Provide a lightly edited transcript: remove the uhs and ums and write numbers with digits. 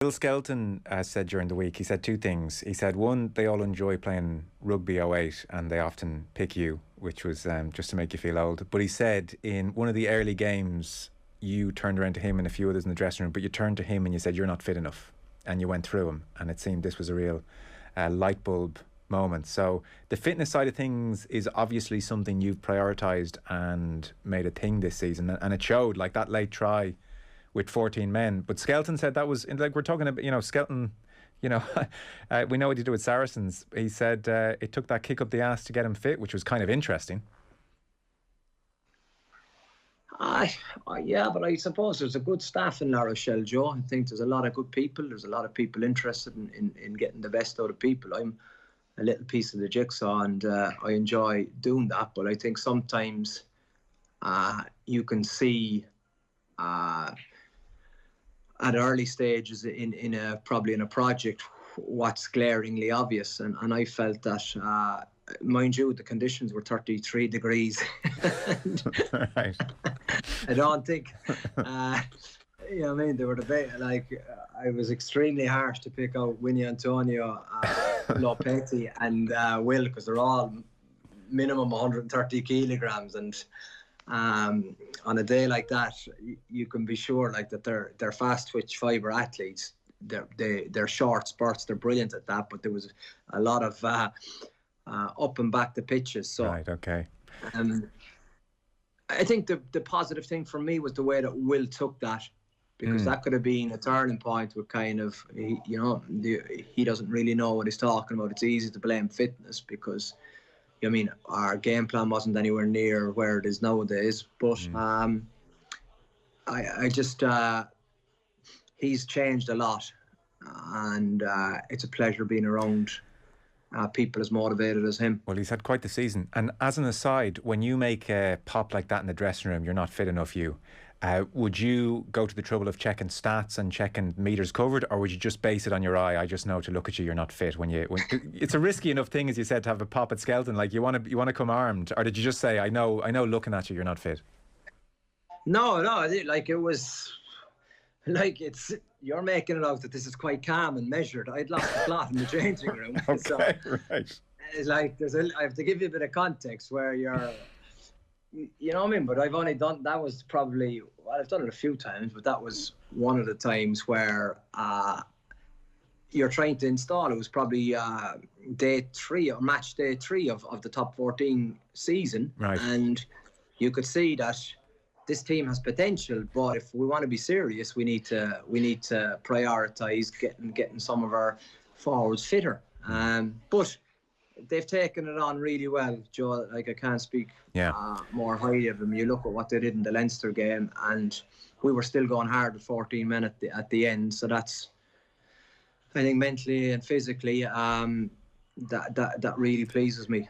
Will Skelton said during the week, he said two things. He said, one, they all enjoy playing rugby 08 and they often pick you, which was just to make you feel old. But he said in one of the early games, you turned around to him and a few others in the dressing room, but you turned to him and you said, you're not fit enough. And you went through him. And it seemed this was a real light bulb moment. So the fitness side of things is obviously something you've prioritised and made a thing this season. And it showed, like that late try with 14 men. But Skelton said that was, like we're talking about, Skelton, we know what he did with Saracens. He said it took that kick up the ass to get him fit, which was kind of interesting. Yeah, but I suppose there's a good staff in La Rochelle, Joe. I think there's a lot of good people. There's a lot of people interested in getting the best out of people. I'm a little piece of the jigsaw and I enjoy doing that. But I think sometimes you can see at early stages probably in a project what's glaringly obvious, and I felt that mind you the conditions were 33 degrees Right. I don't think they were I was extremely harsh to pick out Winnie Antonio, Lopetti and Will, because they're all minimum 130 kilograms, and on a day like that, you can be sure that they're fast twitch fibre athletes. They're short spurts. They're brilliant at that. But there was a lot of up and back the pitches. So right, okay. I think the positive thing for me was the way that Will took that, because that could have been a turning point with kind of he doesn't really know what he's talking about. It's easy to blame fitness because our game plan wasn't anywhere near where it is nowadays. But I just he's changed a lot, and it's a pleasure being around people as motivated as him. Well, he's had quite the season. And as an aside, when you make a pop like that in the dressing room, you're not fit enough, would you go to the trouble of checking stats and checking meters covered, or would you just base it on your eye? I just know to look at you, you're not fit. When it's a risky enough thing, as you said, to have a pop at Skelton. Like you want to come armed, or did you just say, I know, looking at you, you're not fit? No, it was it's you're making it out that this is quite calm and measured. I'd lost the plot in the changing room. Okay, so right. It's I have to give you a bit of context where you're. You know what I mean? But I've only done that was probably I've done it a few times, but that was one of the times where you're trying to install. It was probably day 3 or match day 3 of the top 14 season, right? And you could see that this team has potential, but if we want to be serious, we need to prioritise getting some of our forwards fitter. But they've taken it on really well, Joe. I can't speak more highly of them. You look at what they did in the Leinster game, and we were still going hard with 14 men at the end. So that's, I think, mentally and physically, that really pleases me.